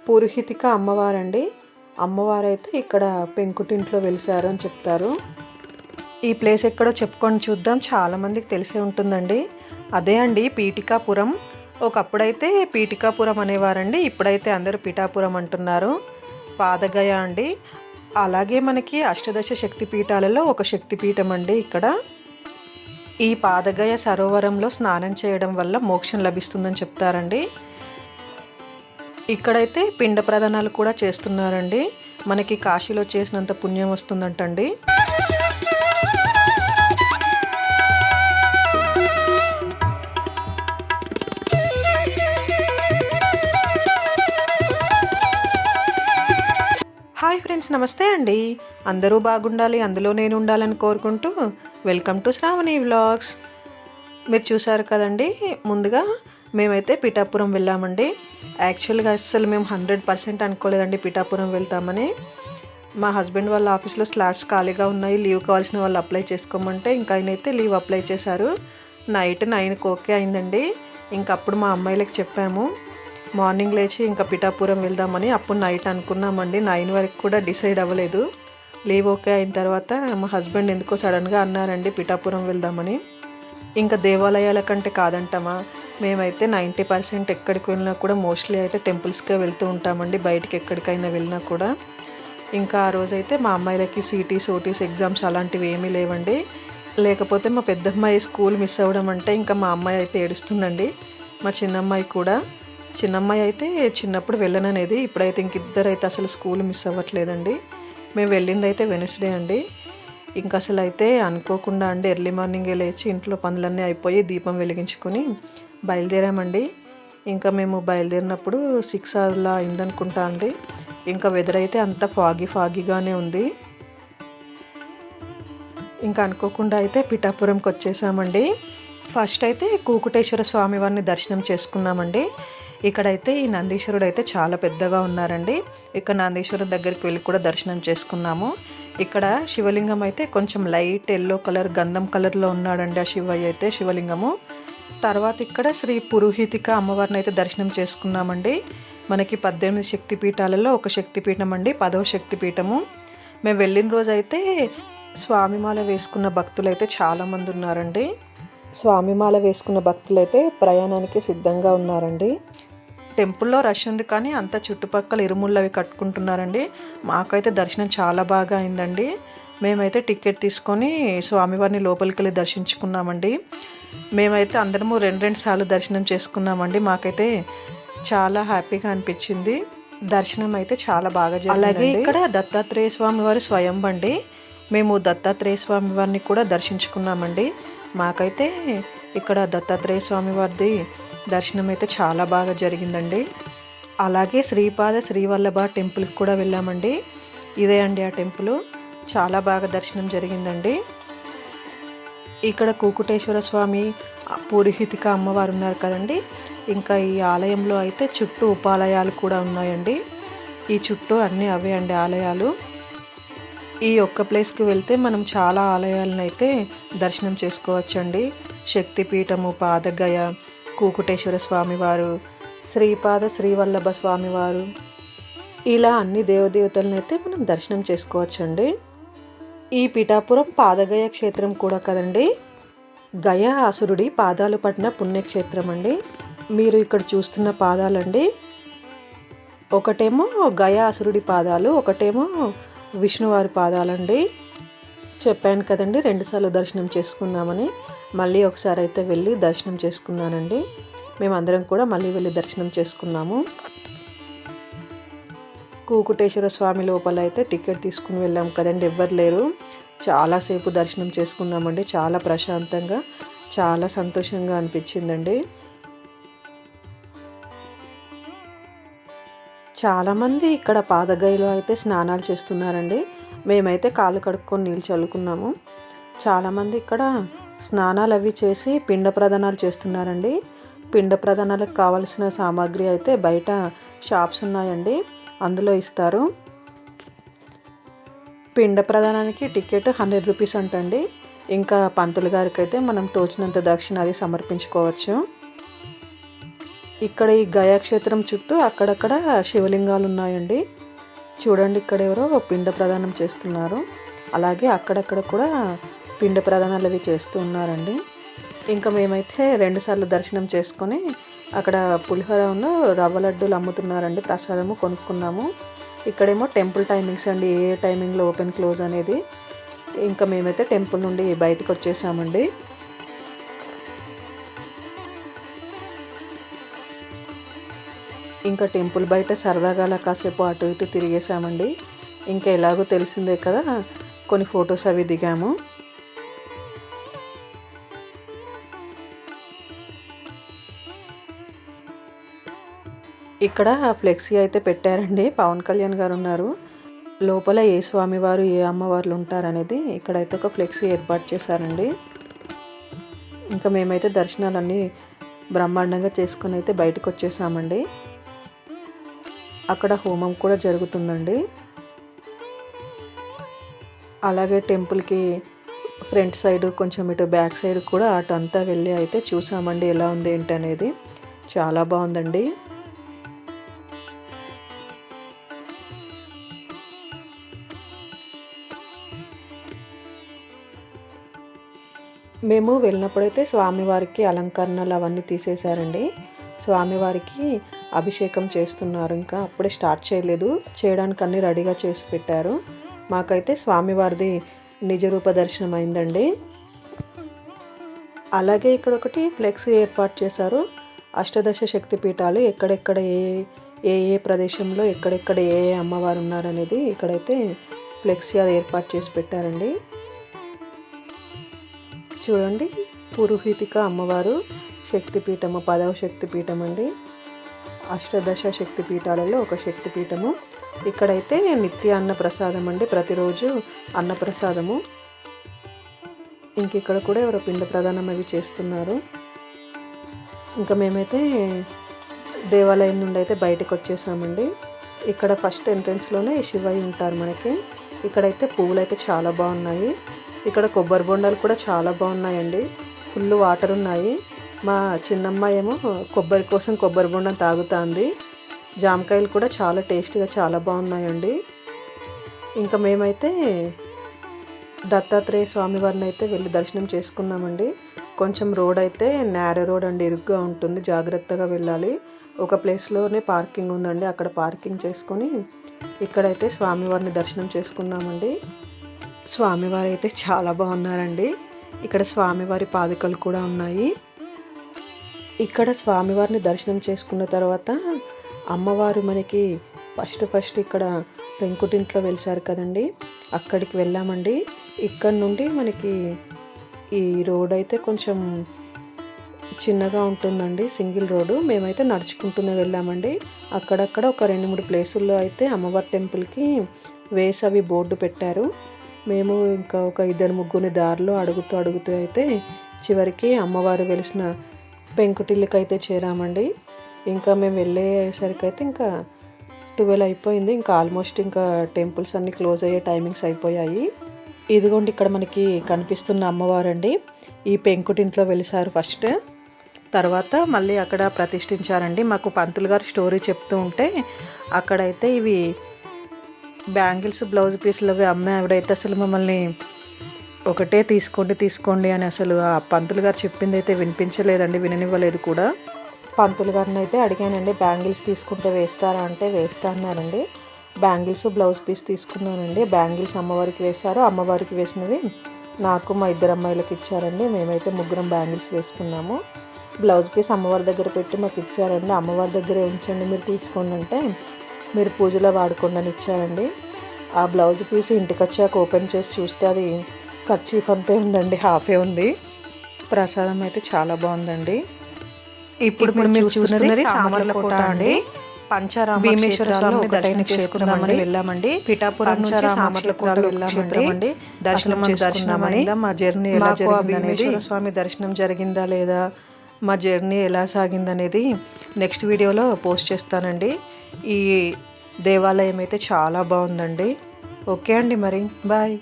పురోహితిక అమ్మవారండి. అమ్మవారైతే ఇక్కడ పెంకుటింట్లో వెలిసారు అని చెప్తారు. ఈ ప్లేస్ ఎక్కడో చెప్పుకొని చూద్దాం. చాలామందికి తెలిసే ఉంటుందండి. అదే అండి పీఠికాపురం. ఒకప్పుడైతే పీఠికాపురం అనేవారండి. ఇప్పుడైతే అందరూ పిఠాపురం అంటున్నారు. పాదగయ అండి. అలాగే మనకి అష్టదశ శక్తిపీఠాలలో ఒక శక్తిపీఠం అండి ఇక్కడ. ఈ పాదగయ సరోవరంలో స్నానం చేయడం వల్ల మోక్షం లభిస్తుందని చెప్తారండి. ఇక్కడైతే పిండ ప్రదానాలు కూడా చేస్తున్నారండి. మనకి కాశీలో చేసినంత పుణ్యం వస్తుందంటండి. హాయ్ ఫ్రెండ్స్, నమస్తే అండి. అందరూ బాగుండాలి, అందులో నేను ఉండాలని కోరుకుంటూ వెల్కమ్ టు శ్రావణి వ్లాగ్స్. మీరు చూసారు కదండి, ముందుగా మేమైతే పిఠాపురం వెళ్ళామండి. యాక్చువల్గా అసలు మేము 100% అనుకోలేదండి పిఠాపురం వెళ్తామని. మా హస్బెండ్ వాళ్ళ ఆఫీస్లో స్లాట్స్ ఖాళీగా ఉన్నాయి, లీవ్ కావాల్సిన వాళ్ళు అప్లై చేసుకోమంటే ఇంకా ఆయనైతే లీవ్ అప్లై చేశారు. నైట్ 9కి ఓకే అయిందండి. ఇంకప్పుడు మా అమ్మాయిలకి చెప్పాము, మార్నింగ్ లేచి ఇంకా పిఠాపురం వెళ్దామని. అప్పుడు నైట్ అనుకున్నామండి, 9 వరకు కూడా డిసైడ్ అవ్వలేదు. లీవ్ ఓకే అయిన తర్వాత మా హస్బెండ్ ఎందుకో సడన్గా అన్నారండి పిఠాపురం వెళ్దామని. ఇంకా దేవాలయాల కంటే కాదంటామా, మేమైతే 90% ఎక్కడికి వెళ్ళినా కూడా మోస్ట్లీ అయితే టెంపుల్స్కే వెళ్తూ ఉంటామండి, బయటికి ఎక్కడికైనా వెళ్ళినా కూడా. ఇంకా ఆ రోజైతే మా అమ్మాయిలకి సిటీస్ ఓటీస్ ఎగ్జామ్స్ అలాంటివి ఏమీ లేవండి. లేకపోతే మా పెద్దమ్మాయి స్కూల్ మిస్ అవ్వడం అంటే ఇంకా మా అమ్మాయి అయితే ఏడుస్తుందండి. మా చిన్నమ్మాయి కూడా. చిన్నమ్మాయి అయితే చిన్నప్పుడు వెళ్ళననేది, ఇప్పుడైతే ఇంకిద్దరైతే అసలు స్కూల్ మిస్ అవ్వట్లేదండి. మేము వెళ్ళింది అయితే వెనస్డే అండి. ఇంకా అసలు అయితే అనుకోకుండా అండి ఎర్లీ మార్నింగే లేచి ఇంట్లో పనులన్నీ అయిపోయి దీపం వెలిగించుకొని బయలుదేరామండి. ఇంకా మేము బయలుదేరినప్పుడు 6 అలా అయిందనుకుంటా అండి. ఇంకా వెదర్ అయితే అంతా ఫాగీగానే ఉంది. ఇంకా అనుకోకుండా అయితే పిఠాపురంకి వచ్చేసామండి. ఫస్ట్ అయితే కూకుటేశ్వర స్వామి వారిని దర్శనం చేసుకున్నామండి. ఇక్కడైతే ఈ నందీశ్వరుడు అయితే చాలా పెద్దగా ఉన్నారండి. ఇక్కడ నందీశ్వరుడు దగ్గరికి వెళ్ళి కూడా దర్శనం చేసుకున్నాము. ఇక్కడ శివలింగం అయితే కొంచెం లైట్ ఎల్లో కలర్ గంధం కలర్లో ఉన్నాడండి ఆ శివయ్య అయితే శివలింగము. తర్వాత ఇక్కడ శ్రీ పురోహితిక అమ్మవారిని అయితే దర్శనం చేసుకున్నామండి. మనకి 18 శక్తిపీఠాలలో ఒక శక్తిపీఠం అండి, 10వ శక్తిపీఠము. మేము వెళ్ళిన రోజు అయితే స్వామిమాల వేసుకున్న భక్తులు అయితే చాలామంది ఉన్నారండి. స్వామిమాల వేసుకున్న భక్తులైతే ప్రయాణానికి సిద్ధంగా ఉన్నారండి. టెంపుల్లో రష్ ఉంది కానీ అంత చుట్టుపక్కల ఇరుముళ్ళు అవి కట్టుకుంటున్నారండి. మాకైతే దర్శనం చాలా బాగా అయిందండి. మేమైతే టికెట్ తీసుకొని స్వామివారిని లోపలికి వెళ్ళి దర్శించుకున్నామండి. మేమైతే అందరము 2 సార్లు దర్శనం చేసుకున్నామండి. మాకైతే చాలా హ్యాపీగా అనిపించింది. దర్శనం అయితే చాలా బాగా జరిగింది. అలాగే ఇక్కడ దత్తాత్రేయ స్వామి వారి స్వయంబండి. మేము దత్తాత్రేయ స్వామి వారిని కూడా దర్శించుకున్నామండి. మాకైతే ఇక్కడ దత్తాత్రేయ స్వామి వారిది దర్శనం అయితే చాలా బాగా జరిగిందండి. అలాగే శ్రీపాద శ్రీవల్లభ టెంపుల్కి కూడా వెళ్ళామండి. ఇదే అండి ఆ టెంపుల్. చాలా బాగా దర్శనం జరిగిందండి. ఇక్కడ కూకుటేశ్వర స్వామి పురోహితిక అమ్మవారు ఉన్నారు కదండి. ఇంకా ఈ ఆలయంలో అయితే చుట్టూ ఉపాలయాలు కూడా ఉన్నాయండి. ఈ చుట్టూ అన్నీ అవే అండి ఆలయాలు. ఈ ఒక్క ప్లేస్కి వెళ్తే మనం చాలా ఆలయాలను అయితే దర్శనం చేసుకోవచ్చండి. శక్తిపీఠము, పాదగయ, కూకుటేశ్వర స్వామివారు, శ్రీపాద శ్రీవల్లభ స్వామివారు, ఇలా అన్ని దేవదేవతలను అయితే మనం దర్శనం చేసుకోవచ్చండి. ఈ పిఠాపురం పాదగయ క్షేత్రం కూడా కదండి, గయ అసురుడి పాదాలు పట్టిన పుణ్యక్షేత్రం అండి. మీరు ఇక్కడ చూస్తున్న పాదాలండి, ఒకటేమో గయ అసురుడి పాదాలు, ఒకటేమో విష్ణువారి పాదాలండి. చెప్పాను కదండి 2 సార్లు దర్శనం చేసుకున్నామని. మళ్ళీ ఒకసారి అయితే వెళ్ళి దర్శనం చేసుకున్నానండి. మేమందరం కూడా మళ్ళీ వెళ్ళి దర్శనం చేసుకున్నాము. కూకుటేశ్వర స్వామి లోపల అయితే టికెట్ తీసుకుని వెళ్ళాం కదండి, ఎవ్వరు లేరు. చాలాసేపు దర్శనం చేసుకున్నామండి. చాలా ప్రశాంతంగా, చాలా సంతోషంగా అనిపించిందండి. చాలామంది ఇక్కడ పాదగయలో అయితే స్నానాలు చేస్తున్నారండి. మేమైతే కాళ్ళు కడుక్కొని నీళ్ళు చల్లుకున్నాము. చాలామంది ఇక్కడ స్నానాలు అవి చేసి పిండ ప్రదానాలు చేస్తున్నారండి. పిండ ప్రదానాలకు కావలసిన సామాగ్రి అయితే బయట షాప్స్ ఉన్నాయండి, అందులో ఇస్తారు. పిండ ప్రదానానికి టికెట్ 100 రూపీస్ అంటండి. ఇంకా పంతులు గారికి అయితే మనం తోచినంత దక్షిణ అది సమర్పించుకోవచ్చు. ఇక్కడ ఈ గయా క్షేత్రం చుట్టూ అక్కడక్కడ శివలింగాలు ఉన్నాయండి. చూడండి, ఇక్కడ ఎవరో పిండ ప్రదానం చేస్తున్నారు. అలాగే అక్కడక్కడ కూడా పిండ ప్రదానాలు అవి చేస్తూ ఉన్నారండి. ఇంకా మేమైతే 2 సార్లు దర్శనం చేసుకొని అక్కడ పులిహోరను రవ్వ లడ్డూలు అమ్ముతున్నారండి, ప్రసాదము కొనుక్కున్నాము. ఇక్కడేమో టెంపుల్ టైమింగ్స్ అండి, ఏ టైమింగ్లో ఓపెన్ క్లోజ్ అనేది. ఇంకా మేమైతే టెంపుల్ నుండి బయటకు వచ్చేసామండి. ఇంకా టెంపుల్ బయట సరదాగా అలా కాసేపు అటు ఇటు తిరిగేసామండి. ఇంకా ఎలాగో తెలిసిందే కదా, కొన్ని ఫొటోస్ అవి దిగాము. ఇక్కడ ఫ్లెక్సీ అయితే పెట్టారండి, పవన్ కళ్యాణ్ గారు ఉన్నారు. లోపల ఏ స్వామివారు ఏ అమ్మవార్లు ఉంటారనేది ఇక్కడైతే ఒక ఫ్లెక్సీ ఏర్పాటు చేశారండి. ఇంకా మేమైతే దర్శనాలన్నీ బ్రహ్మాండంగా చేసుకుని అయితే బయటకు వచ్చేసామండి. అక్కడ హోమం కూడా జరుగుతుందండి. అలాగే టెంపుల్కి ఫ్రంట్ సైడ్ కొంచెం ఇటు బ్యాక్ సైడ్ కూడా అటు అంతా వెళ్ళి అయితే చూసామండి, ఎలా ఉంది ఏంటి అనేది. చాలా బాగుందండి. మేము వెళ్ళినప్పుడైతే స్వామివారికి అలంకరణలు అవన్నీ తీసేశారండి. స్వామివారికి అభిషేకం చేస్తున్నారు, ఇంకా అప్పుడే స్టార్ట్ చేయలేదు, చేయడానికి అన్నీ రెడీగా చేసి పెట్టారు. మాకైతే స్వామివారిది నిజరూప దర్శనం అయిందండి. అలాగే ఇక్కడ ఒకటి ఫ్లెక్స్ ఏర్పాటు చేశారు. అష్టదశ శక్తి పీఠాలు ఎక్కడెక్కడ ఏ ఏ ప్రదేశంలో ఎక్కడెక్కడ ఏ ఏ అమ్మవారు ఉన్నారనేది ఇక్కడైతే ఫ్లెక్సీ అది ఏర్పాటు చేసి పెట్టారండి. చూడండి, పురోహితిక అమ్మవారు శక్తిపీఠము 10వ శక్తిపీఠం అండి. అష్టదశ శక్తిపీఠాలలో ఒక శక్తిపీఠము. ఇక్కడైతే నిత్య అన్నప్రసాదం అండి, ప్రతిరోజు అన్నప్రసాదము. ఇంక ఇక్కడ కూడా ఎవరో పిండ ప్రదానం అవి చేస్తున్నారు. ఇంకా మేమైతే దేవాలయం నుండి అయితే బయటకు వచ్చేసామండి. ఇక్కడ ఫస్ట్ ఎంట్రన్స్లోనే శివయ్య ఉంటారు మనకి. ఇక్కడైతే పువ్వులు అయితే చాలా బాగున్నాయి. ఇక్కడ కొబ్బరి బొండాలు కూడా చాలా బాగున్నాయండి, ఫుల్ వాటర్ ఉన్నాయి. మా చిన్నమ్మాయి ఏమో కొబ్బరి కోసం కొబ్బరి బొండం తాగుతుంది. జామకాయలు కూడా చాలా టేస్టీగా చాలా బాగున్నాయండి. ఇంకా మేమైతే దత్తాత్రేయ స్వామివారిని అయితే వెళ్ళి దర్శనం చేసుకున్నామండి. కొంచెం రోడ్ అయితే నేరో రోడ్ అండి, ఇరుగ్గా ఉంటుంది, జాగ్రత్తగా వెళ్ళాలి. ఒక ప్లేస్లోనే పార్కింగ్ ఉందండి, అక్కడ పార్కింగ్ చేసుకొని ఇక్కడైతే స్వామివారిని దర్శనం చేసుకున్నామండి. స్వామివారు అయితే చాలా బాగున్నారండి. ఇక్కడ స్వామివారి పాదుకలు కూడా ఉన్నాయి. ఇక్కడ స్వామివారిని దర్శనం చేసుకున్న తర్వాత అమ్మవారు మనకి ఫస్ట్ ఇక్కడ పెంకుటింట్లో వెలిసారు కదండి, అక్కడికి వెళ్ళామండి. ఇక్కడ నుండి మనకి ఈ రోడ్ అయితే కొంచెం చిన్నగా ఉంటుందండి, సింగిల్ రోడ్డు. మేమైతే నడుచుకుంటూనే వెళ్ళామండి. అక్కడక్కడ ఒక 2-3 ప్లేసుల్లో అయితే అమ్మవారి టెంపుల్కి వేసి అవి బోర్డు పెట్టారు. మేము ఇంకా ఒక 2-3 దారిలో అడుగుతూ అయితే చివరికి అమ్మవారు వెలిసిన పెంకుటిల్లుకి అయితే చేరామండి. ఇంకా మేము వెళ్ళేసరికి అయితే ఇంకా 12 అయిపోయింది. ఇంకా ఆల్మోస్ట్ ఇంకా టెంపుల్స్ అన్నీ క్లోజ్ అయ్యే టైమింగ్స్ అయిపోయాయి. ఇదిగోండి, ఇక్కడ మనకి కనిపిస్తున్న అమ్మవారండి. ఈ పెంకుటింట్లో వెలిసారు ఫస్ట్, తర్వాత మళ్ళీ అక్కడ ప్రతిష్ఠించారండి. మాకు పంతులు గారు స్టోరీ చెప్తూ ఉంటే అక్కడైతే ఇవి బ్యాంగిల్స్ బ్లౌజ్ పీసులు అవి అమ్మాయి ఆవిడైతే అసలు మమ్మల్ని ఒకటే తీసుకోండి అని అసలు ఆ పంతులు గారు చెప్పింది అయితే వినిపించలేదండి, విననివ్వలేదు కూడా. పంతులు గారిని అయితే అడిగానండి, బ్యాంగిల్స్ తీసుకుంటే వేస్తారా అంటే వేస్తా అన్నారండి. బ్యాంగిల్స్ బ్లౌజ్ పీస్ తీసుకున్నానండి. బ్యాంగిల్స్ అమ్మవారికి వేశారు, అమ్మవారికి వేసినవి నాకు మా 2 అమ్మాయిలకు ఇచ్చారండి. మేమైతే 3 బ్యాంగిల్స్ వేసుకున్నాము. బ్లౌజ్ పీస్ అమ్మవారి దగ్గర పెట్టి మాకు ఇచ్చారండి. అమ్మవారి దగ్గరే ఉంచండి, మీరు తీసుకోండి అంటే మీరు పూజలో వాడుకోండి అని ఇచ్చారండి. ఆ బ్లౌజ్ పీస్ ఇంటికి వచ్చాక ఓపెన్ చేసి చూస్తే అది కర్చీఫ్ అంతే ఉందండి, హాఫే ఉంది. ప్రసాదం అయితే చాలా బాగుందండి. ఇప్పుడు మీరు చూస్తున్నది సామర్లకోట అండి. భీమేశ్వర స్వామి దర్శనం చేసుకుందామని వెళ్ళామండి. పిఠాపురం నుంచి సామర్లకోట వెళ్ళామండి, దర్శనం చేసుకుందామని. మా జర్నీ ఎలా జరిగింది, భీమేశ్వర స్వామి దర్శనం జరిగిందా లేదా, మా జర్నీ ఎలా సాగిందనేది నెక్స్ట్ వీడియోలో పోస్ట్ చేస్తానండి. ఈ దేవాలయం అయితే చాలా బాగుందండి. ఓకే అండి, మరి బాయ్.